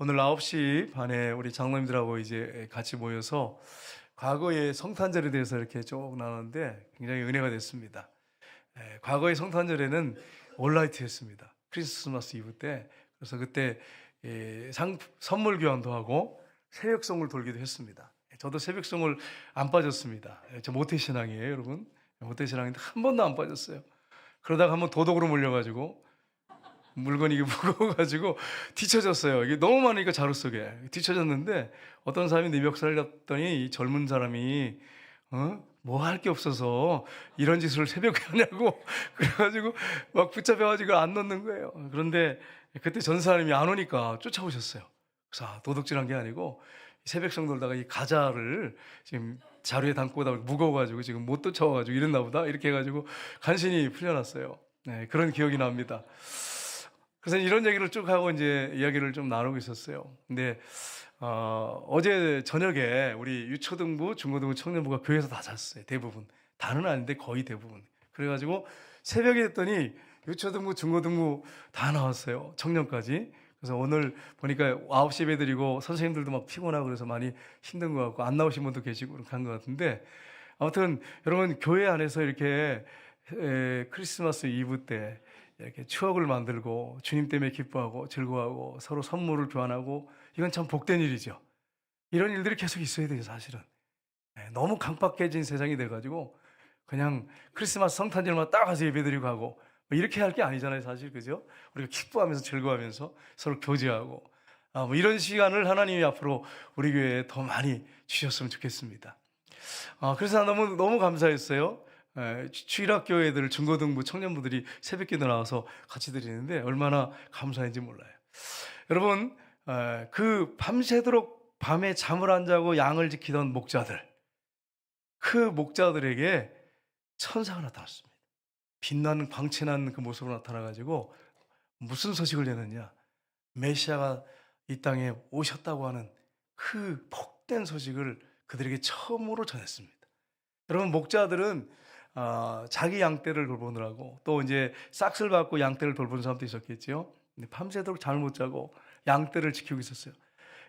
오늘 9시 반에 우리 장로님들하고 이제 같이 모여서 과거의 성탄절에 대해서 이렇게 쭉 나눴는데 굉장히 은혜가 됐습니다. 과거의 성탄절에는 올라이트였습니다. 크리스마스 이브 때. 그래서 그때 선물 교환도 하고 새벽송을 돌기도 했습니다. 저도 새벽송을 안 빠졌습니다. 저 모태신앙이에요, 여러분. 모태신앙인데 한 번도 안 빠졌어요. 그러다가 한번 도덕으로 몰려가지고 물건이 이게 무거워가지고 뒤쳐졌어요. 이게 너무 많으니까 자루 속에 뒤쳐졌는데 어떤 사람이 내 멱살을 잡더니 이 젊은 사람이 뭐 할 게 없어서 이런 짓을 새벽에 하냐고 그래가지고 막 붙잡혀가지고 안 넣는 거예요. 그런데 그때 전 사람이 안 오니까 쫓아오셨어요. 그래서 도둑질한 게 아니고 새벽성 돌다가 이 가자를 지금 자루에 담고 오다 무거워가지고 지금 못 쫓아와가지고 이랬나 보다 이렇게 해가지고 간신히 풀려났어요. 네, 그런 기억이 납니다. 그래서 이런 얘기를 쭉 하고 이제 이야기를 좀 나누고 있었어요. 근데 어제 저녁에 우리 유초등부, 중고등부, 청년부가 교회에서 다 잤어요. 대부분. 다는 아닌데 거의 대부분. 그래가지고 새벽에 했더니 유초등부, 중고등부 다 나왔어요. 청년까지. 그래서 오늘 보니까 9시 예배 드리고 선생님들도 막 피곤하고 그래서 많이 힘든 것 같고 안 나오신 분도 계시고 그렇게 한 것 같은데 아무튼 여러분 교회 안에서 이렇게 크리스마스 이브 때 이렇게 추억을 만들고 주님 때문에 기뻐하고 즐거워하고 서로 선물을 교환하고 이건 참 복된 일이죠. 이런 일들이 계속 있어야 돼요, 사실은. 너무 강박해진 세상이 돼가지고 그냥 크리스마스 성탄절만 딱 가서 예배드리고 하고 뭐 이렇게 할 게 아니잖아요, 사실. 그죠? 우리가 기뻐하면서 즐거워하면서 서로 교제하고 뭐 이런 시간을 하나님이 앞으로 우리 교회에 더 많이 주셨으면 좋겠습니다. 그래서 너무 감사했어요. 주일학교 애들, 중고등부, 청년부들이 새벽기도 나와서 같이 드리는데 얼마나 감사한지 몰라요. 여러분, 그 밤새도록 밤에 잠을 안 자고 양을 지키던 목자들, 그 목자들에게 천사가 나타났습니다. 빛나는 광채난 그 모습으로 나타나가지고 무슨 소식을 내느냐? 메시아가 이 땅에 오셨다고 하는 그 복된 소식을 그들에게 처음으로 전했습니다. 여러분, 목자들은 자기 양떼를 돌보느라고 또 이제 싹을 받고 양떼를 돌보는 사람도 있었겠죠. 근데 밤새도록 잠을 못 자고 양떼를 지키고 있었어요.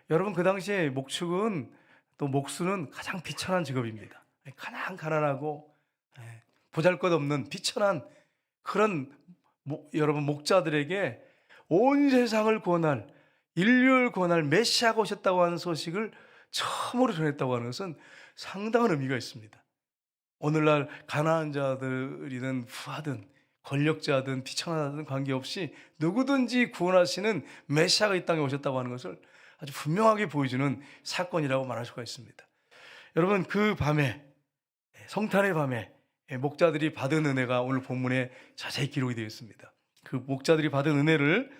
여러분, 그 당시에 목축은 또 목수는 가장 비천한 직업입니다. 가장 가난하고 보잘것없는 비천한 그런 여러분 목자들에게 온 세상을 구원할 인류를 구원할 메시아가 오셨다고 하는 소식을 처음으로 전했다고 하는 것은 상당한 의미가 있습니다. 오늘날 가난한 자들이든 부하든 권력자든 비천하든 관계없이 누구든지 구원하시는 메시아가 이 땅에 오셨다고 하는 것을 아주 분명하게 보여주는 사건이라고 말할 수가 있습니다. 여러분, 그 밤에 성탄의 밤에 목자들이 받은 은혜가 오늘 본문에 자세히 기록이 되어 있습니다. 그 목자들이 받은 은혜를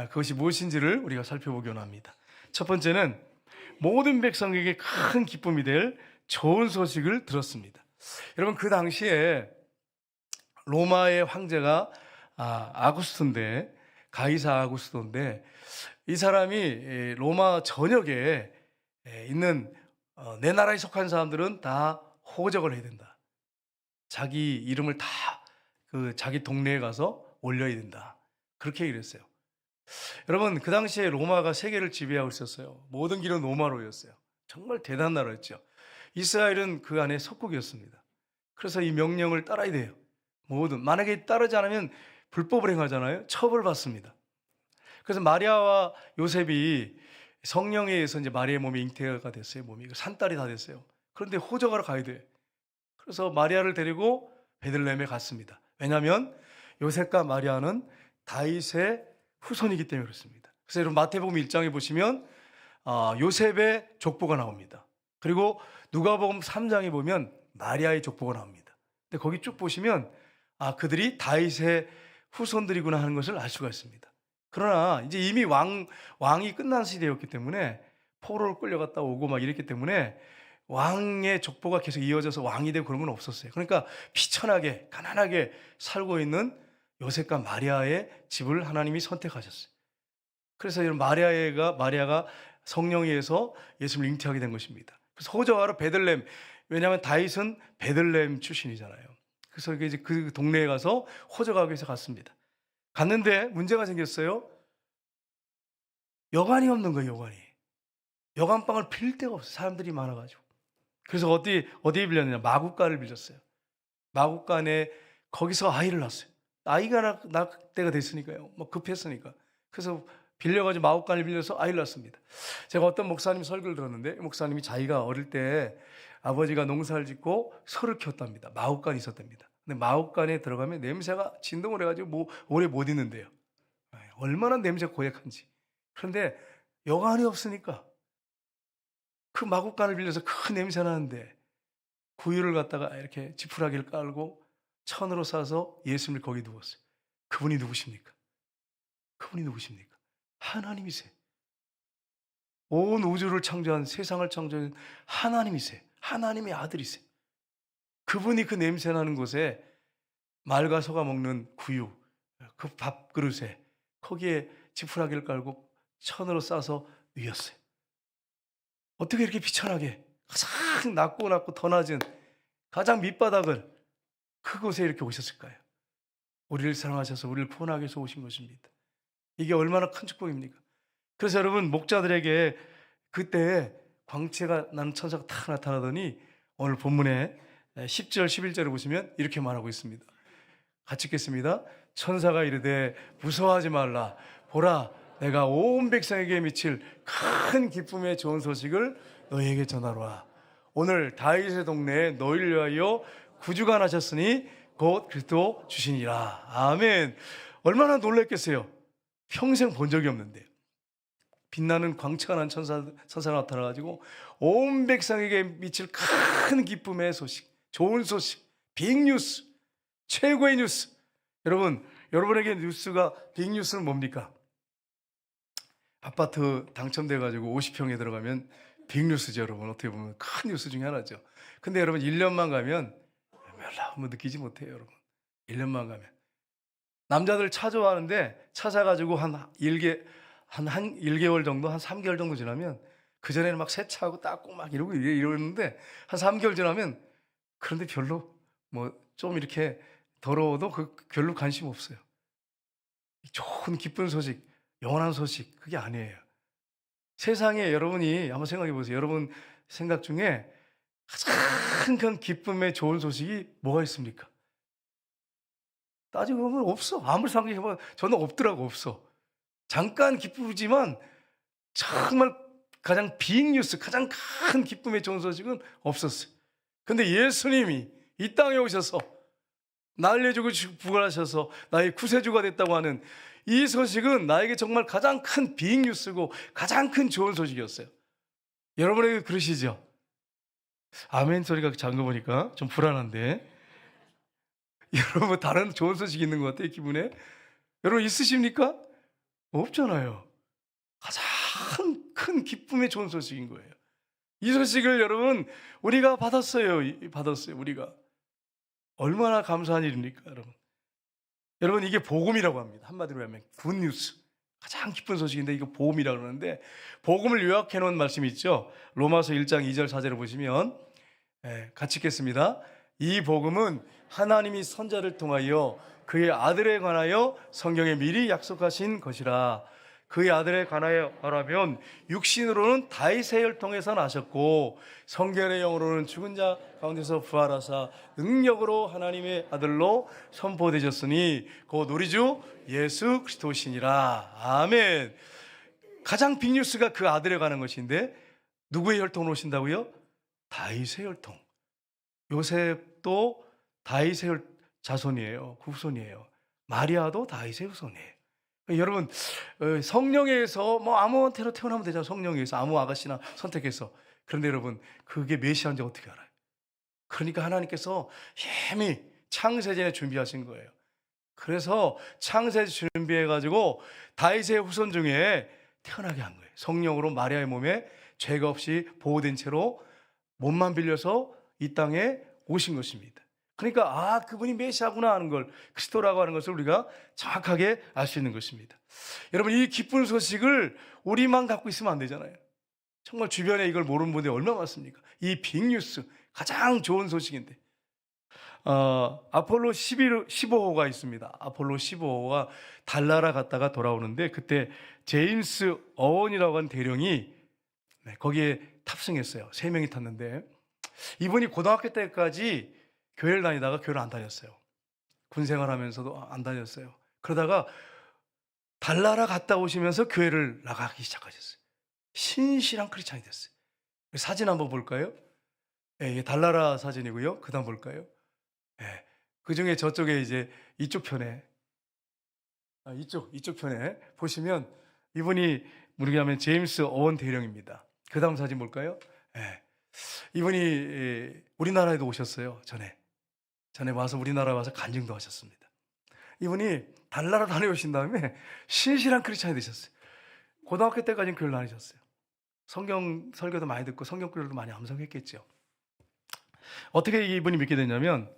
그것이 무엇인지를 우리가 살펴보기 원합니다. 첫 번째는 모든 백성에게 큰 기쁨이 될 좋은 소식을 들었습니다. 여러분, 그 당시에 로마의 황제가 아구스토인데, 가이사 아구스토인데, 이 사람이 로마 전역에 있는 내 나라에 속한 사람들은 다 호적을 해야 된다. 자기 이름을 다 그 자기 동네에 가서 올려야 된다. 그렇게 얘기를 했어요. 여러분, 그 당시에 로마가 세계를 지배하고 있었어요. 모든 길은 로마로였어요. 정말 대단한 나라였죠. 이스라엘은 그 안에 속국이었습니다. 그래서 이 명령을 따라야 돼요. 만약에 따르지 않으면 불법을 행하잖아요. 처벌받습니다. 그래서 마리아와 요셉이 성령에 의해서 이제 마리아의 몸이 잉태가 됐어요. 몸이 산딸이 다 됐어요. 그런데 호적하러 가야 돼. 그래서 마리아를 데리고 베들레헴에 갔습니다. 왜냐하면 요셉과 마리아는 다윗의 후손이기 때문에 그렇습니다. 그래서 여러분 마태복음 1장에 보시면 요셉의 족보가 나옵니다. 그리고 누가복음 3장에 보면 마리아의 족보가 나옵니다. 근데 거기 쭉 보시면 그들이 다윗의 후손들이구나 하는 것을 알 수가 있습니다. 그러나 이제 이미 왕이 끝난 시대였기 때문에 포로를 끌려갔다 오고 막 이랬기 때문에 왕의 족보가 계속 이어져서 왕이 되고 그런 건 없었어요. 그러니까 비천하게 가난하게 살고 있는 요셉과 마리아의 집을 하나님이 선택하셨어요. 그래서 이런 마리아가 성령에 의해서 예수를 잉태하게 된 것입니다. 그래서 호적하러 베들레헴, 왜냐하면 다윗은 베들레헴 출신이잖아요. 그래서 이제 그 동네에 가서 호적하기 위해서 갔습니다. 갔는데 문제가 생겼어요. 여관이 없는 거예요, 여관이. 여관방을 빌릴 데가 없어요. 사람들이 많아가지고. 그래서 어디 빌렸느냐? 마구간을 빌렸어요. 마구간에 거기서 아이를 낳았어요. 아이가 낳을 때가 됐으니까요. 뭐 급했으니까. 그래서 빌려가지고 마구간을 빌려서 아이를 낳습니다. 제가 어떤 목사님 설교를 들었는데, 목사님이 자기가 어릴 때 아버지가 농사를 짓고 소를 키웠답니다. 마구간이 있었답니다. 근데 마구간에 들어가면 냄새가 진동을 해가지고 뭐 오래 못 있는데요. 얼마나 냄새가 고약한지. 그런데 여관이 없으니까 그 마구간을 빌려서 큰 냄새 나는데 구유를 갖다가 이렇게 지푸라기를 깔고 천으로 싸서 예수님을 거기 누웠어요. 그분이 누구십니까? 그분이 누구십니까? 하나님이세요. 온 우주를 창조한, 세상을 창조한 하나님이세요. 하나님의 아들이세요. 그분이 그 냄새 나는 곳에 말과 소가 먹는 구유, 그 밥그릇에 거기에 지푸라기를 깔고 천으로 싸서 누웠어요. 어떻게 이렇게 비천하게 가장 낮고 더 낮은 가장 밑바닥을 그곳에 이렇게 오셨을까요? 우리를 사랑하셔서 우리를 구원하기 위해서 오신 것입니다. 이게 얼마나 큰 축복입니까? 그래서 여러분, 목자들에게 그때 광채가 나는 천사가 탁 나타나더니 오늘 본문에 10절 11절을 보시면 이렇게 말하고 있습니다. 같이 읽겠습니다. 천사가 이르되 무서워하지 말라. 보라, 내가 온 백성에게 미칠 큰 기쁨의 좋은 소식을 너희에게 전하노라. 오늘 다윗의 동네에 너희를 위하여 구주가 나셨으니 곧 그리스도 주시니라. 아멘. 얼마나 놀랐겠어요. 평생 본 적이 없는데 빛나는 광채가 난 천사가 나타나가지고 온 백성에게 미칠 큰 기쁨의 소식, 좋은 소식, 빅뉴스, 최고의 뉴스. 여러분, 여러분에게 뉴스가, 빅뉴스는 뭡니까? 아파트 당첨돼가지고 50평에 들어가면 빅뉴스죠, 여러분. 어떻게 보면 큰 뉴스 중에 하나죠. 근데 여러분, 1년만 가면 별로 한번 느끼지 못해요, 여러분. 1년만 가면. 남자들 차 좋아하는데 찾아가지고 한 1개월 정도, 한 3개월 정도 지나면, 그전에는 막 세차하고 닦고 막 이러는데, 한 3개월 지나면, 그런데 별로 좀 이렇게 더러워도 별로 관심 없어요. 좋은 기쁜 소식, 영원한 소식, 그게 아니에요. 세상에 여러분이 한번 생각해 보세요. 여러분 생각 중에 가장 큰 기쁨의 좋은 소식이 뭐가 있습니까? 따지고 보면 없어. 아무리 생각해보면 저는 없더라고, 없어. 잠깐 기쁘지만 정말 가장 빅뉴스, 가장 큰 기쁨의 좋은 소식은 없었어요. 근데 예수님이 이 땅에 오셔서 날 내주고 부활하셔서 나의 구세주가 됐다고 하는 이 소식은 나에게 정말 가장 큰 빅뉴스고 가장 큰 좋은 소식이었어요. 여러분에게 그러시죠? 아멘 소리가 작은 거 보니까 좀 불안한데, 여러분 다른 좋은 소식 있는 것 같아요, 기분에? 여러분 있으십니까? 없잖아요. 가장 큰 기쁨의 좋은 소식인 거예요. 이 소식을 여러분 우리가 받았어요. 우리가. 얼마나 감사한 일입니까, 여러분? 여러분, 이게 복음이라고 합니다. 한마디로 하면 굿뉴스, 가장 기쁜 소식인데 이거 복음이라고 그러는데, 복음을 요약해 놓은 말씀이 있죠. 로마서 1장 2절 4절을 보시면 같이 읽겠습니다. 이 복음은 하나님이 선자를 통하여 그의 아들에 관하여 성경에 미리 약속하신 것이라. 그의 아들에 관하여 말하면 육신으로는 다윗의 혈통에서 나셨고 성결의 영으로는 죽은 자 가운데서 부활하사 능력으로 하나님의 아들로 선포되셨으니 곧 우리 주 예수 그리스도시니라. 아멘. 가장 빅뉴스가 그 아들에 관한 것인데, 누구의 혈통으로 오신다고요? 다윗의 혈통. 요셉도 다윗의 자손이에요. 후손이에요. 마리아도 다윗의 후손이에요. 여러분, 성령에 의해서 아무한테나 태어나면 되잖아요. 성령에 의해서 아무 아가씨나 선택해서. 그런데 여러분, 그게 메시아인지 어떻게 알아요? 그러니까 하나님께서 이미 창세전에 준비하신 거예요. 그래서 창세 준비해가지고 다윗의 후손 중에 태어나게 한 거예요. 성령으로 마리아의 몸에 죄가 없이 보호된 채로 몸만 빌려서 이 땅에 오신 것입니다. 그러니까 그분이 메시아구나 하는 걸, 그리스도라고 하는 것을 우리가 정확하게 알 수 있는 것입니다. 여러분, 이 기쁜 소식을 우리만 갖고 있으면 안 되잖아요. 정말 주변에 이걸 모르는 분들이 얼마나 많습니까? 이 빅뉴스, 가장 좋은 소식인데, 아폴로 15호가 있습니다. 아폴로 15호가 달나라 갔다가 돌아오는데 그때 제임스 어원이라고 하는 대령이 거기에 탑승했어요. 3명이 탔는데 이분이 고등학교 때까지 교회를 다니다가 교회를 안 다녔어요. 군 생활하면서도 안 다녔어요. 그러다가 달나라 갔다 오시면서 교회를 나가기 시작하셨어요. 신실한 크리스찬이 됐어요. 사진 한번 볼까요? 예, 이게 달나라 사진이고요. 그 다음 볼까요? 예, 그 중에 저쪽에 이제 이쪽 편에, 이쪽 편에 보시면 이분이 뭐냐면 제임스 어원 대령입니다. 그 다음 사진 볼까요? 예, 이분이 우리나라에도 오셨어요. 전에 와서 우리나라 와서 간증도 하셨습니다. 이분이 달나라 다녀오신 다음에 신실한 크리스찬이 되셨어요. 고등학교 때까지는 교회를 다니셨어요. 성경 설교도 많이 듣고 성경 구절도 많이 암송했겠죠. 어떻게 이분이 믿게 됐냐면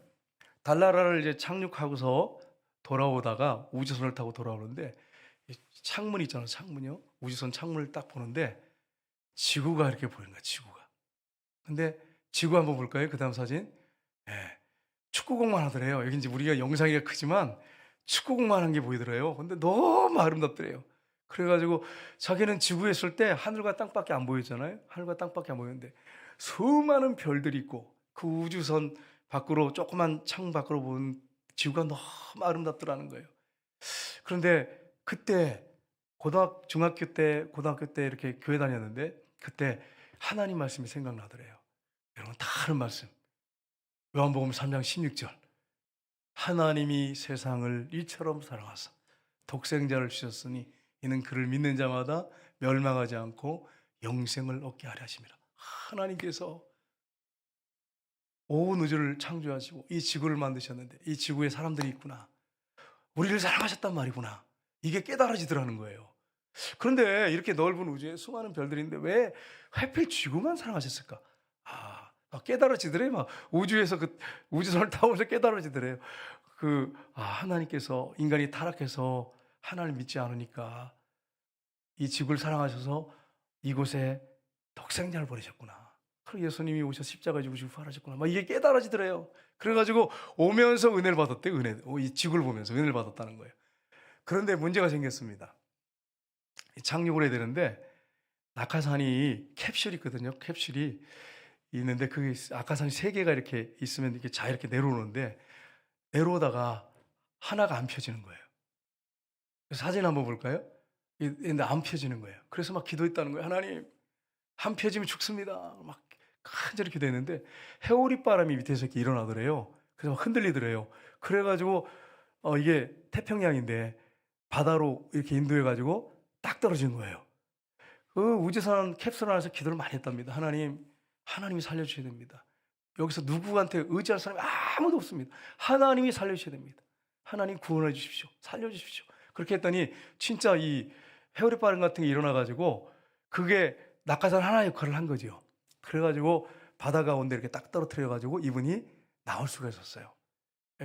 달나라를 이제 착륙하고서 돌아오다가 우주선을 타고 돌아오는데 창문 있잖아요. 창문이요. 우주선 창문을 딱 보는데 지구가 이렇게 보이는 거야. 지구가. 근데 지구 한번 볼까요? 그 다음 사진. 예, 축구공만 하더래요. 여기 이제 우리가 영상이 크지만 축구공만 한 게 보이더래요. 근데 너무 아름답더래요. 그래가지고 자기는 지구에 있을 때 하늘과 땅밖에 안 보이잖아요. 하늘과 땅밖에 안 보이는데 수많은 별들이 있고 그 우주선 밖으로 조그만 창 밖으로 보는 지구가 너무 아름답더라는 거예요. 그런데 그때 고등학교 때 이렇게 교회 다녔는데 그때 하나님 말씀이 생각나더래요. 여러분 다 아는 말씀. 요한복음 3장 16절. 하나님이 세상을 이처럼 사랑하사 독생자를 주셨으니 이는 그를 믿는 자마다 멸망하지 않고 영생을 얻게 하려 하심이라. 하나님께서 온 우주를 창조하시고 이 지구를 만드셨는데 이 지구에 사람들이 있구나. 우리를 사랑하셨단 말이구나. 이게 깨달아지더라는 거예요. 그런데 이렇게 넓은 우주에 수많은 별들이 있는데 왜 하필 지구만 사랑하셨을까? 깨달아지더래요. 막 우주에서 그 우주선을 타면서 깨달아지더래요. 하나님께서 인간이 타락해서 하나님을 믿지 않으니까 이 지구를 사랑하셔서 이곳에 독생자를 보내셨구나. 그리고 예수님이 오셔서 십자가 지고 부활하셨구나. 막 이게 깨달아지더래요. 그래가지고 오면서 은혜를 받았대. 이 지구를 보면서 은혜를 받았다는 거예요. 그런데 문제가 생겼습니다. 착륙을 해야 되는데 낙하산이 캡슐이 있거든요. 캡슐이 있는데 그게 낙하산이 3개가 이렇게 있으면 이렇게 이렇게 내려오는데 내려오다가 하나가 안 펴지는 거예요. 사진 한번 볼까요? 근데 안 펴지는 거예요. 그래서 막 기도했다는 거예요. 하나님, 안 펴지면 죽습니다. 막 간절히 기도했는데 해오리 바람이 밑에서 이렇게 일어나더래요. 그래서 막 흔들리더래요. 그래가지고 이게 태평양인데 바다로 이렇게 인도해가지고 딱 떨어진 거예요. 그 우주선 캡슐 안에서 기도를 많이 했답니다. 하나님이 살려주셔야 됩니다. 여기서 누구한테 의지할 사람이 아무도 없습니다. 하나님이 살려주셔야 됩니다. 하나님 구원해 주십시오. 살려주십시오. 그렇게 했더니 진짜 이 회오리 바람 같은 게 일어나가지고 그게 낙하산 하나의 역할을 한 거죠. 그래가지고 바다 가운데 이렇게 딱 떨어뜨려가지고 이분이 나올 수가 있었어요.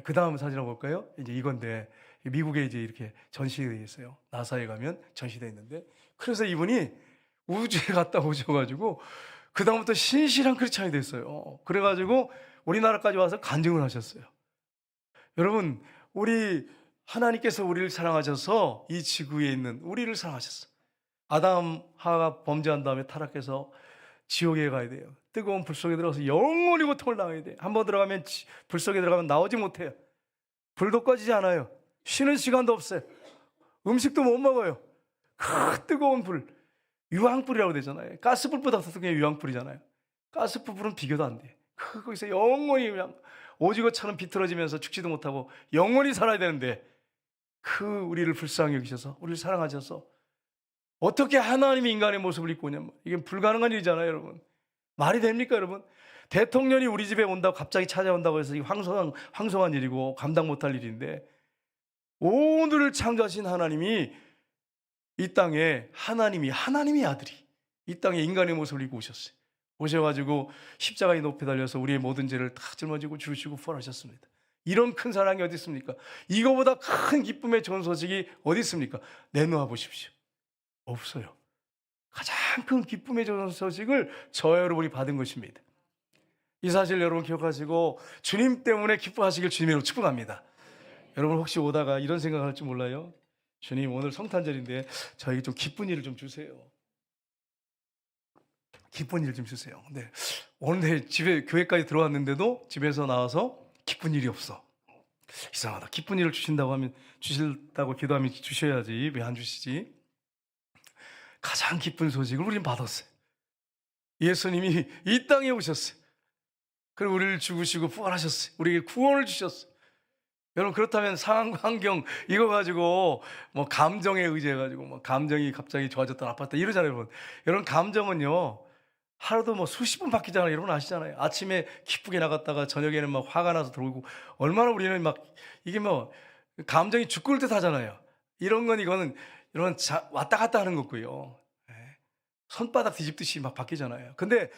그 다음 사진 한번 볼까요? 이제 이건데 미국에 이제 이렇게 전시되어 있어요. 나사에 가면 전시되어 있는데 그래서 이분이 우주에 갔다 오셔가지고 그 다음부터 신실한 크리스찬이 됐어요. 그래가지고 우리나라까지 와서 간증을 하셨어요. 여러분, 하나님께서 우리를 사랑하셔서 이 지구에 있는 우리를 사랑하셨어. 아담 하와가 범죄한 다음에 타락해서 지옥에 가야 돼요. 뜨거운 불 속에 들어가서 영원히 고통을 당해야 돼요. 한번 들어가면 불 속에 들어가면 나오지 못해요. 불도 꺼지지 않아요. 쉬는 시간도 없어요. 음식도 못 먹어요. 그 뜨거운 불, 유황불이라고 되잖아요. 가스불보다 더 뜨거운 게 유황불이잖아요. 가스불은 비교도 안 돼. 거기서 영원히 그냥 오징어처럼 비틀어지면서 죽지도 못하고 영원히 살아야 되는데 우리를 불쌍히 여기셔서 우리를 사랑하셔서 어떻게 하나님이 인간의 모습을 입고 오냐면 이게 불가능한 일이잖아요, 여러분. 말이 됩니까, 여러분? 대통령이 우리 집에 온다고 갑자기 찾아온다고 해서 이 황송한 일이고 감당 못할 일인데 오늘을 창조하신 하나님이 이 땅에 하나님의 아들이 이 땅에 인간의 모습을 입고 오셨어요. 오셔가지고 십자가에 높이 달려서 우리의 모든 죄를 다 짊어지고 죽으시고 부활하셨습니다. 이런 큰 사랑이 어디 있습니까? 이거보다 큰 기쁨의 좋은 소식이 어디 있습니까? 내놓아 보십시오. 없어요. 가장 큰 기쁨의 좋은 소식을 저와 여러분이 받은 것입니다. 이 사실 여러분 기억하시고 주님 때문에 기뻐하시길 주님으로 축복합니다. 여러분 혹시 오다가 이런 생각할 줄 몰라요? 주님 오늘 성탄절인데 저에게 좀 기쁜 일을 좀 주세요. 기쁜 일 좀 주세요. 근데 오늘 집에 교회까지 들어왔는데도 집에서 나와서 기쁜 일이 없어. 이상하다. 기쁜 일을 주신다고 하면 주실다고 기도하면 주셔야지 왜 안 주시지? 가장 기쁜 소식을 우리는 받았어요. 예수님이 이 땅에 오셨어요. 그리고 우리를 죽으시고 부활하셨어요. 우리에게 구원을 주셨어요. 여러분 그렇다면 상황 환경 이거 가지고 뭐 감정에 의지해 가지고 뭐 감정이 갑자기 좋아졌다 나빴다 이러잖아요, 여러분. 여러분 감정은요. 하루도 뭐 수십 번 바뀌잖아요. 여러분 아시잖아요. 아침에 기쁘게 나갔다가 저녁에는 막 화가 나서 들어오고 얼마나 우리는 막 이게 뭐 감정이 죽을 듯 하잖아요. 이거는 왔다 갔다 하는 거고요. 예. 손바닥 뒤집듯이 막 바뀌잖아요. 근데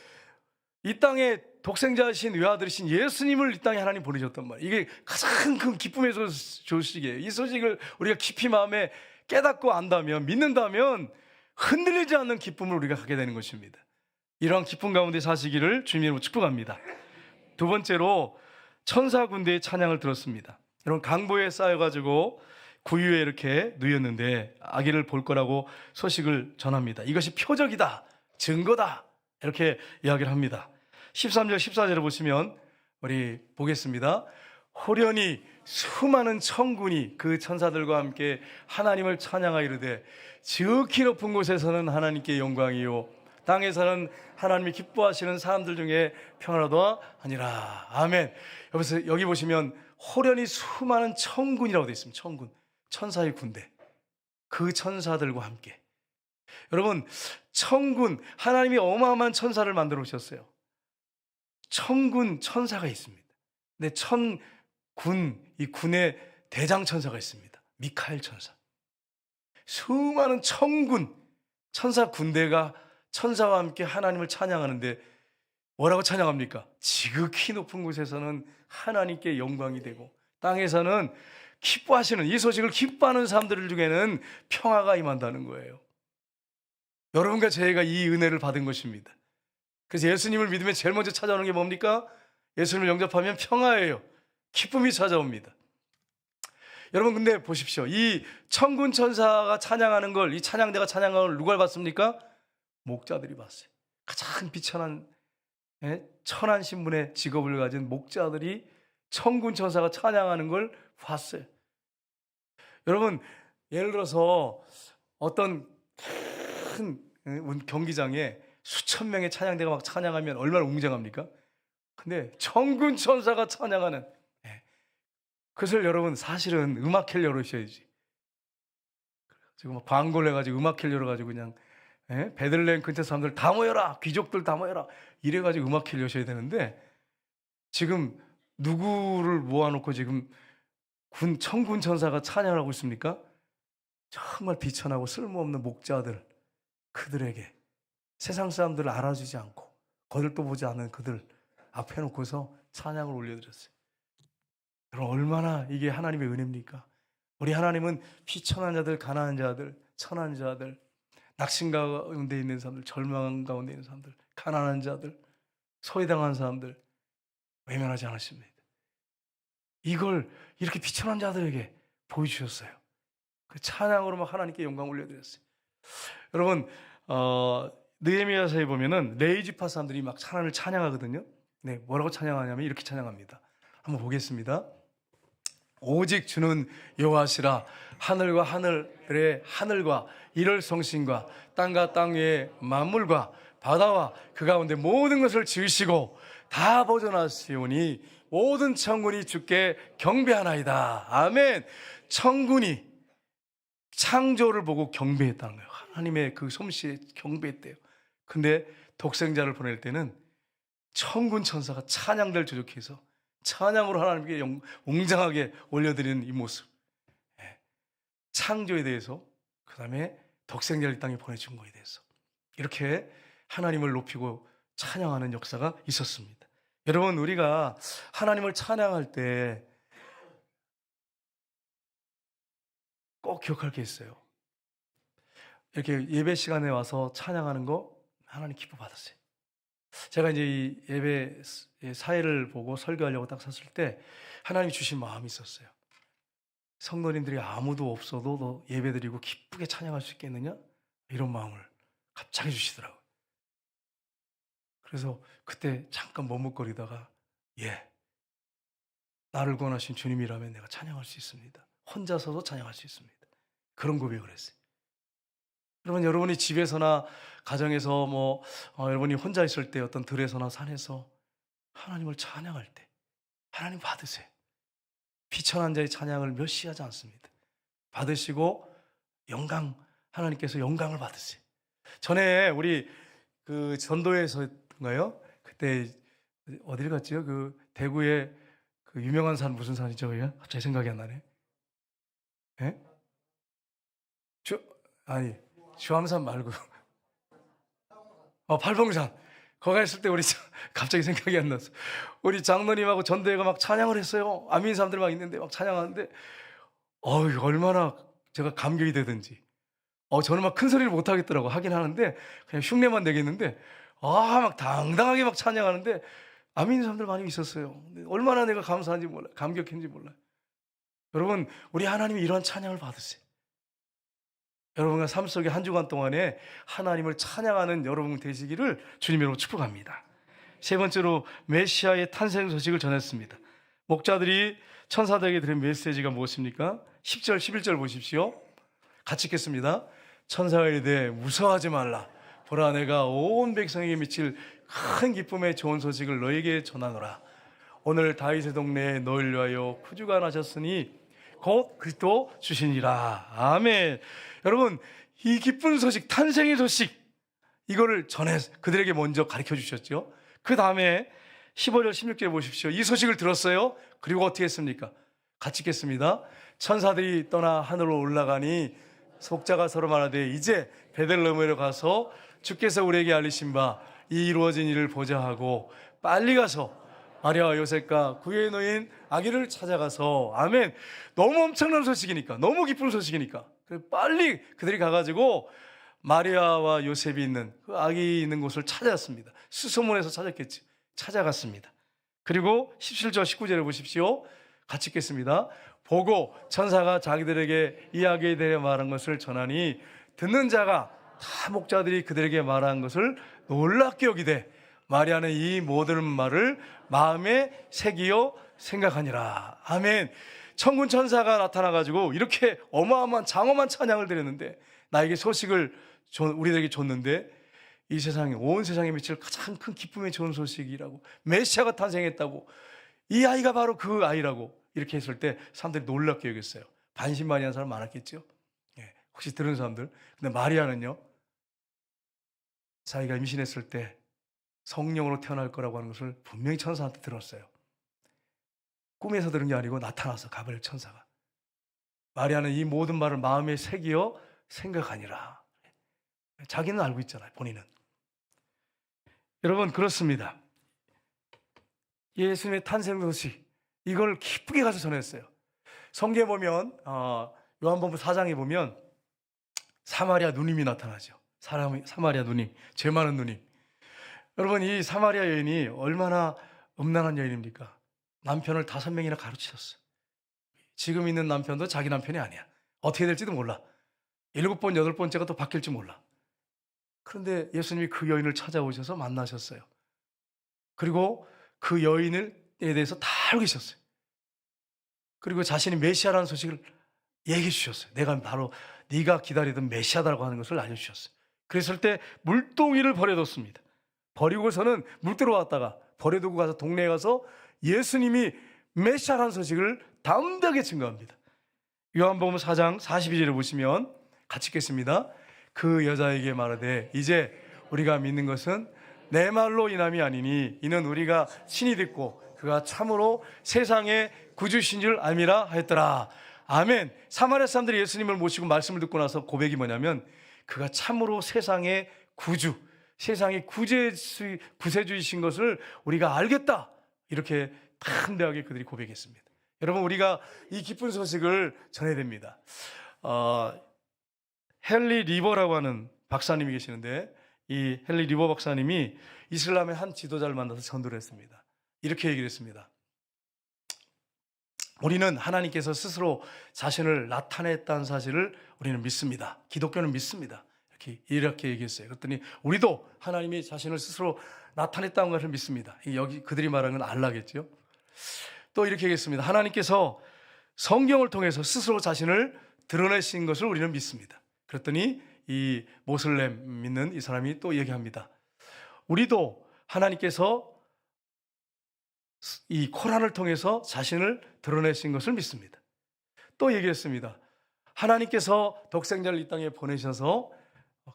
이 땅에 독생자이신 외아들이신 예수님을 이 땅에 하나님 보내셨단 말이에요. 이게 가장 큰 기쁨의 소식이에요. 이 소식을 우리가 깊이 마음에 깨닫고 안다면, 믿는다면 흔들리지 않는 기쁨을 우리가 갖게 되는 것입니다. 이러한 기쁨 가운데 사시기를 주님으로 축복합니다. 두 번째로 천사 군대의 찬양을 들었습니다. 여러분 강보에 쌓여가지고 구유에 이렇게 누였는데 아기를 볼 거라고 소식을 전합니다. 이것이 표적이다, 증거다 이렇게 이야기를 합니다. 13절 14절을 보시면 우리 보겠습니다. 호련히 수많은 천군이 그 천사들과 함께 하나님을 찬양하여 이르되 지극히 높은 곳에서는 하나님께 영광이요 땅에서는 하나님이 기뻐하시는 사람들 중에 평안하도다 하니라. 아멘. 여기 보시면 호련히 수많은 천군이라고 되어 있습니다. 천군, 천사의 군대, 그 천사들과 함께. 여러분 천군, 하나님이 어마어마한 천사를 만들어 오셨어요. 천군 천사가 있습니다. 근데 천군, 이 군의 대장 천사가 있습니다. 미카엘 천사. 수많은 천군 천사 군대가 천사와 함께 하나님을 찬양하는데 뭐라고 찬양합니까? 지극히 높은 곳에서는 하나님께 영광이 되고 땅에서는 기뻐하시는, 이 소식을 기뻐하는 사람들 중에는 평화가 임한다는 거예요. 여러분과 저희가 이 은혜를 받은 것입니다. 그래서 예수님을 믿으면 제일 먼저 찾아오는 게 뭡니까? 예수님을 영접하면 평화예요. 기쁨이 찾아옵니다. 여러분 근데 보십시오. 이 천군 천사가 찬양하는 걸, 이 찬양대가 찬양하는 걸 누가 봤습니까? 목자들이 봤어요. 가장 비천한 천한 신분의 직업을 가진 목자들이 천군 천사가 찬양하는 걸 봤어요. 여러분 예를 들어서 어떤 큰 경기장에 수천 명의 찬양대가 막 찬양하면 얼마나 웅장합니까? 근데 천군 천사가 찬양하는, 그것을 여러분 사실은 음악회를 열으셔야지. 지금 막 광고를 해가지고 음악회를 열어가지고 그냥 베들레헴 근처 사람들 다 모여라, 귀족들 다 모여라 이래가지고 음악회를 여셔야 되는데 지금 누구를 모아놓고 지금 천군 천사가 찬양을 하고 있습니까? 정말 비천하고 쓸모없는 목자들, 그들에게 세상 사람들을 알아주지 않고 거들떠 보지 않는 그들 앞에 놓고서 찬양을 올려드렸어요. 여러분 얼마나 이게 하나님의 은혜입니까? 우리 하나님은 비천한 자들, 가난한 자들, 천한 자들, 낙심 가운데 있는 사람들, 절망 가운데 있는 사람들, 가난한 자들, 소외당한 사람들 외면하지 않으십니다. 이걸 이렇게 비천한 자들에게 보여주셨어요. 그 찬양으로 막 하나님께 영광 올려드렸어요. 여러분 느헤미야서에 보면은 레이지파 사람들이 막 하나님을 찬양하거든요. 네, 뭐라고 찬양하냐면 이렇게 찬양합니다. 한번 보겠습니다. 오직 주는 여호와시라. 하늘과 하늘의 하늘과 이럴 성신과 땅과 땅 위의 만물과 바다와 그 가운데 모든 것을 지으시고 다 보존하시오니 모든 천군이 주께 경배하나이다. 아멘. 천군이 창조를 보고 경배했다는 거예요. 하나님의 그 솜씨에 경배했대요. 근데 독생자를 보낼 때는 천군 천사가 찬양들 조직해서 찬양으로 하나님께 웅장하게 올려드리는 이 모습, 창조에 대해서, 그 다음에 독생자를 이 땅에 보내준 거에 대해서 이렇게 하나님을 높이고 찬양하는 역사가 있었습니다. 여러분 우리가 하나님을 찬양할 때 꼭 기억할 게 있어요. 이렇게 예배 시간에 와서 찬양하는 거 하나님 기뻐 받았어요. 제가 이제 이 예배 사회를 보고 설교하려고 딱 섰을 때 하나님이 주신 마음이 있었어요. 성도님들이 아무도 없어도 너 예배드리고 기쁘게 찬양할 수 있겠느냐? 이런 마음을 갑자기 주시더라고요. 그래서 그때 잠깐 머뭇거리다가 나를 구원하신 주님이라면 내가 찬양할 수 있습니다. 혼자서도 찬양할 수 있습니다. 그런 고백을 했어요. 그러면 여러분이 집에서나 가정에서 여러분이 혼자 있을 때 어떤 들에서나 산에서 하나님을 찬양할 때 하나님 받으세요. 비천한 자의 찬양을 멸시하지 않습니다. 받으시고 하나님께서 영광을 받으세요. 전에 우리 그 전도에서인가요? 그때 어딜 갔지요? 그 대구에 그 유명한 산 무슨 산이죠? 갑자기 생각이 안 나네. 예? 주암산 말고 팔봉산. 거기 있을 때 우리 갑자기 생각이 안 났어. 우리 장로님하고 전도회가 막 찬양을 했어요. 아민 사람들 막 있는데 막 찬양하는데 얼마나 제가 감격이 되든지. 저는 막 큰 소리를 못 하겠더라고. 하긴 하는데 그냥 흉내만 내겠는데 막 당당하게 막 찬양하는데 아민 사람들 많이 있었어요. 얼마나 내가 감사한지 몰라, 감격했는지 몰라요. 여러분, 우리 하나님이 이런 찬양을 받으세요. 여러분과 삶 속에 한 주간 동안에 하나님을 찬양하는 여러분 되시기를 주님으로 축복합니다. 세 번째로 메시아의 탄생 소식을 전했습니다. 목자들이 천사들에게 드린 메시지가 무엇입니까? 10절, 11절 보십시오. 같이 읽겠습니다. 천사가 이르되 무서워하지 말라. 보라, 내가 온 백성에게 미칠 큰 기쁨의 좋은 소식을 너에게 전하노라. 오늘 다윗의 동네에 너를 위하여 구주가 나셨으니 곧 그리스도 주시니라. 아멘. 여러분, 이 기쁜 소식, 탄생의 소식, 이거를 그들에게 먼저 가르쳐 주셨죠. 그 다음에 15절 16절 보십시오. 이 소식을 들었어요. 그리고 어떻게 했습니까? 같이 읽겠습니다. 천사들이 떠나 하늘로 올라가니 속자가 서로 말하되 이제 베들레헴으로 가서 주께서 우리에게 알리신 바 이 이루어진 일을 보자 하고 빨리 가서 마리아와 요셉과 구유에 놓인 아기를 찾아가서, 아멘. 너무 엄청난 소식이니까, 너무 기쁜 소식이니까 빨리 그들이 가가지고 마리아와 요셉이 있는 그 아기 있는 곳을 찾았습니다. 수소문에서 찾았겠지. 찾아갔습니다. 그리고 17절 19절에 보십시오. 같이 읽겠습니다. 보고 천사가 자기들에게 이 아기에 대해 말한 것을 전하니 듣는 자가 다 목자들이 그들에게 말한 것을 놀랍게 여기되 마리아는 이 모든 말을 마음에 새기어 생각하니라. 아멘. 천군 천사가 나타나가지고 이렇게 어마어마한 장엄한 찬양을 드렸는데, 나에게 소식을 우리들에게 줬는데, 이 세상에, 온 세상에 미칠 가장 큰 기쁨의 좋은 소식이라고, 메시아가 탄생했다고, 이 아이가 바로 그 아이라고 이렇게 했을 때 사람들이 놀랍게 여겼어요. 반신반의한 사람 많았겠죠. 혹시 들은 사람들. 근데 마리아는요, 자기가 임신했을 때 성령으로 태어날 거라고 하는 것을 분명히 천사한테 들었어요. 꿈에서 들은 게 아니고 나타나서 가브리엘 천사가. 마리아는 이 모든 말을 마음에 새기어 생각하니라. 자기는 알고 있잖아요, 본인은. 여러분, 그렇습니다. 예수님의 탄생 소식, 이걸 기쁘게 가서 전했어요. 성경에 보면 요한복음 4장에 보면 사마리아 누님이 나타나죠. 사마리아 누님, 죄 많은 누님. 여러분, 이 사마리아 여인이 얼마나 음란한 여인입니까? 남편을 5명이나 가르치셨어요. 지금 있는 남편도 자기 남편이 아니야. 어떻게 될지도 몰라. 7번, 8번째가 또 바뀔지 몰라. 그런데 예수님이 그 여인을 찾아오셔서 만나셨어요. 그리고 그 여인에 대해서 다 알고 계셨어요. 그리고 자신이 메시아라는 소식을 얘기해 주셨어요. 내가 바로 네가 기다리던 메시아다라고 하는 것을 알려주셨어요. 그랬을 때 물동이를 버려뒀습니다. 버리고서는 물 들어왔다가 버려두고 가서 동네에 가서 예수님이 메시아라는 소식을 담대하게 증거합니다. 요한복음 4장 42절을 보시면 같이 읽겠습니다. 그 여자에게 말하되 이제 우리가 믿는 것은 내 말로 인함이 아니니 이는 우리가 친히 듣고 그가 참으로 세상의 구주신 줄 알미라 하였더라. 아멘. 사마리아 사람들이 예수님을 모시고 말씀을 듣고 나서 고백이 뭐냐면 그가 참으로 세상의 구주, 세상의 구세주이신 것을 우리가 알겠다. 이렇게 담대하게 그들이 고백했습니다. 여러분, 우리가 이 기쁜 소식을 전해야 됩니다. 헨리 리버라고 하는 박사님이 계시는데 이 헨리 리버 박사님이 이슬람의 한 지도자를 만나서 전도를 했습니다. 이렇게 얘기를 했습니다. 우리는 하나님께서 스스로 자신을 나타냈다는 사실을 우리는 믿습니다. 기독교는 믿습니다. 이렇게 얘기했어요. 그랬더니 우리도 하나님이 자신을 스스로 나타냈다는 것을 믿습니다. 여기 그들이 말하는 건 알라겠죠. 또 이렇게 얘기했습니다. 하나님께서 성경을 통해서 스스로 자신을 드러내신 것을 우리는 믿습니다. 그랬더니 이 모슬렘 믿는 이 사람이 또 얘기합니다. 우리도 하나님께서 이 코란을 통해서 자신을 드러내신 것을 믿습니다. 또 얘기했습니다. 하나님께서 독생자를 이 땅에 보내셔서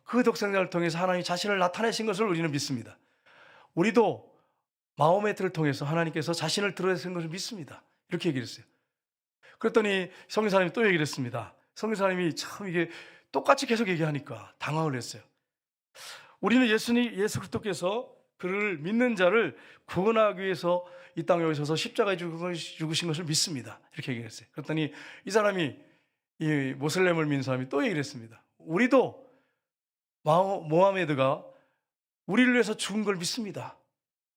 그 독생자를 통해서 하나님 자신을 나타내신 것을 우리는 믿습니다. 우리도 마호메트를 통해서 하나님께서 자신을 드러내신 것을 믿습니다. 이렇게 얘기를 했어요. 그랬더니 성교사님이 또 얘기를 했습니다. 성교사님이 참 이게 똑같이 계속 얘기하니까 당황을 했어요. 우리는 예수 그리스도께서 그를 믿는 자를 구원하기 위해서 이 땅에 오셔서 십자가에 죽으신 것을 믿습니다. 이렇게 얘기했어요. 그랬더니 이 사람이, 이 모슬렘을 믿는 사람이 또 얘기를 했습니다. 우리도 모하메드가 우리를 위해서 죽은 걸 믿습니다.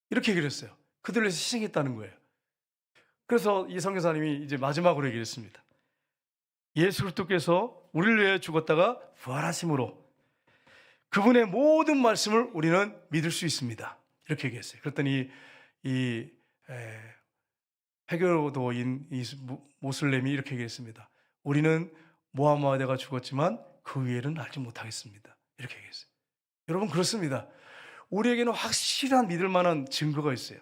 이렇게 얘기를 했어요. 그들을 위해서 희생했다는 거예요. 그래서 이 선교사님이 이제 마지막으로 얘기를 했습니다. 예수 그리스도께서 우리를 위해 죽었다가 부활하심으로 그분의 모든 말씀을 우리는 믿을 수 있습니다. 이렇게 얘기했어요. 그랬더니 이 해교도인 이 모슬렘이 이렇게 얘기했습니다. 우리는 모하메드가 죽었지만 그 위에는 알지 못하겠습니다. 이렇게 얘기했어요. 여러분, 그렇습니다. 우리에게는 확실한 믿을 만한 증거가 있어요.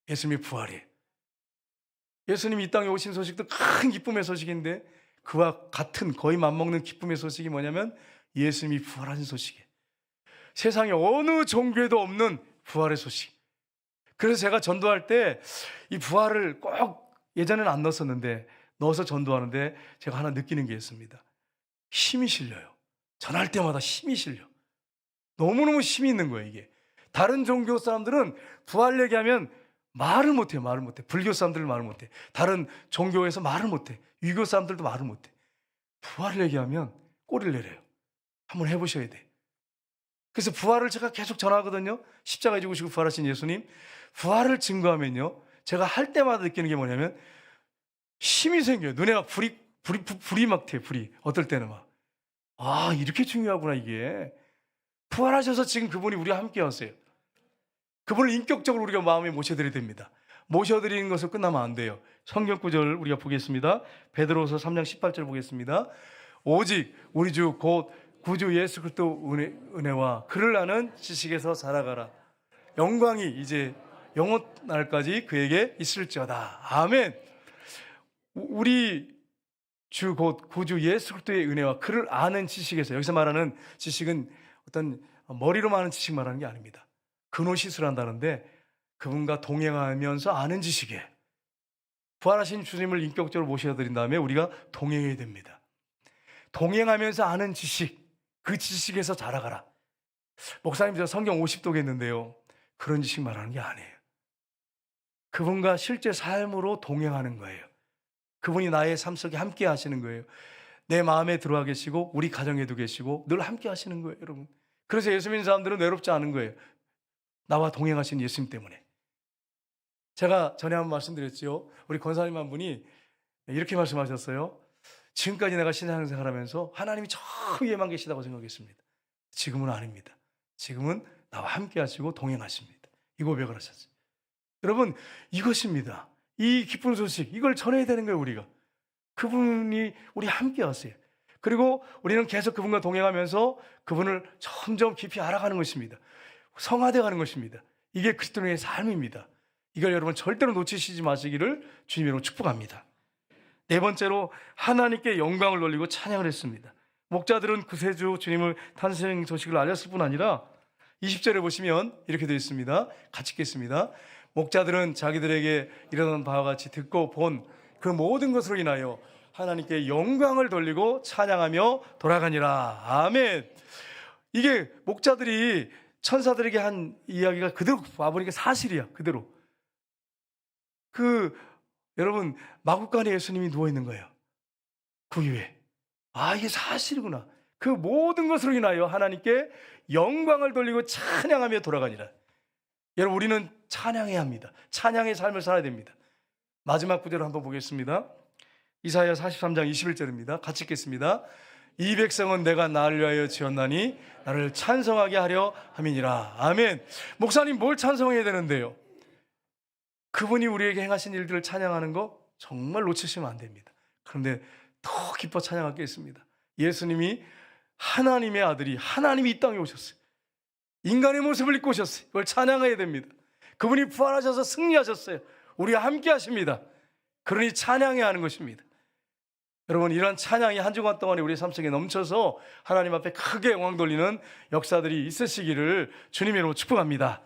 예수님의 부활이에요. 예수님이 이 땅에 오신 소식도 큰 기쁨의 소식인데 그와 같은 거의 맞먹는 기쁨의 소식이 뭐냐면 예수님이 부활하신 소식이에요. 세상에 어느 종교에도 없는 부활의 소식. 그래서 제가 전도할 때 이 부활을 꼭 예전에는 안 넣었었는데 넣어서 전도하는데 제가 하나 느끼는 게 있습니다. 힘이 실려요. 전할 때마다 힘이 실려. 너무너무 힘이 있는 거예요, 이게. 다른 종교 사람들은 부활 얘기하면 말을 못해요, 말을 못해. 불교 사람들은 말을 못해. 다른 종교에서 말을 못해. 유교 사람들도 말을 못해. 부활을 얘기하면 꼬리를 내려요. 한번 해보셔야 돼. 그래서 부활을 제가 계속 전하거든요. 십자가에 죽으시고 부활하신 예수님. 부활을 증거하면요, 제가 할 때마다 느끼는 게 뭐냐면 힘이 생겨요. 눈에 막 불이 막 튀어요, 불이. 어떨 때는 막. 아, 이렇게 중요하구나, 이게. 부활하셔서 지금 그분이 우리와 함께 하세요. 그분을 인격적으로 우리가 마음에 모셔드려야 됩니다. 모셔드리는 것으로 끝나면 안 돼요. 성경 구절 우리가 보겠습니다. 베드로서 3장 18절 보겠습니다. 오직 우리 주 곧 구주 예수 그리스도 은혜와 그를 아는 지식에서 자라가라. 영광이 이제 영원날까지 그에게 있을지어다. 아멘. 우리 주 곧 구주 예수 그리스도의 은혜와 그를 아는 지식에서, 여기서 말하는 지식은 어떤 머리로만 아는 지식 말하는 게 아닙니다. 근호시술 한다는데 그분과 동행하면서 아는 지식이에요. 부활하신 주님을 인격적으로 모셔드린 다음에 우리가 동행해야 됩니다. 동행하면서 아는 지식, 그 지식에서 자라가라. 목사님, 저 성경 50독 했는데요, 그런 지식 말하는 게 아니에요. 그분과 실제 삶으로 동행하는 거예요. 그분이 나의 삶 속에 함께 하시는 거예요. 내 마음에 들어와 계시고 우리 가정에도 계시고 늘 함께 하시는 거예요, 여러분. 그래서 예수 믿는 사람들은 외롭지 않은 거예요. 나와 동행하신 예수님 때문에. 제가 전에 한번 말씀드렸죠. 우리 권사님 한 분이 이렇게 말씀하셨어요. 지금까지 내가 신앙생활 하면서 하나님이 저 위에만 계시다고 생각했습니다. 지금은 아닙니다. 지금은 나와 함께 하시고 동행하십니다. 이 고백을 하셨어요. 여러분, 이것입니다. 이 기쁜 소식, 이걸 전해야 되는 거예요, 우리가. 그분이 우리 함께 하세요. 그리고 우리는 계속 그분과 동행하면서 그분을 점점 깊이 알아가는 것입니다. 성화되어가는 것입니다. 이게 그리스도인의 삶입니다. 이걸 여러분 절대로 놓치시지 마시기를 주님으로 축복합니다. 네 번째로 하나님께 영광을 돌리고 찬양을 했습니다. 목자들은 구세주 주님의 탄생 소식을 알렸을 뿐 아니라 20절에 보시면 이렇게 되어 있습니다. 같이 읽겠습니다. 목자들은 자기들에게 일어난 바와 같이 듣고 본 그 모든 것으로 인하여 하나님께 영광을 돌리고 찬양하며 돌아가니라. 아멘. 이게 목자들이 천사들에게 한 이야기가 그대로 와보니까 사실이야. 그대로. 여러분, 마구간에 예수님이 누워있는 거예요. 그 위에. 아, 이게 사실이구나. 그 모든 것으로 인하여 하나님께 영광을 돌리고 찬양하며 돌아가니라. 여러분, 우리는 찬양해야 합니다. 찬양의 삶을 살아야 됩니다. 마지막 구절을 한번 보겠습니다. 이사야 43장 21절입니다. 같이 읽겠습니다. 이 백성은 내가 나를 위하여 지었나니 나를 찬송하게 하려 함이니라. 아멘. 목사님, 뭘 찬송해야 되는데요? 그분이 우리에게 행하신 일들을 찬양하는 거 정말 놓치시면 안 됩니다. 그런데 더 기뻐 찬양할 게 있습니다. 예수님이 하나님의 아들이, 하나님이 이 땅에 오셨어요. 인간의 모습을 입고 오셨어요. 이걸 찬양해야 됩니다. 그분이 부활하셔서 승리하셨어요. 우리와 함께 하십니다. 그러니 찬양해야 하는 것입니다. 여러분, 이런 찬양이 한 주간 동안에 우리 삶 속에 넘쳐서 하나님 앞에 크게 영광 돌리는 역사들이 있으시기를 주님의 이름으로 축복합니다.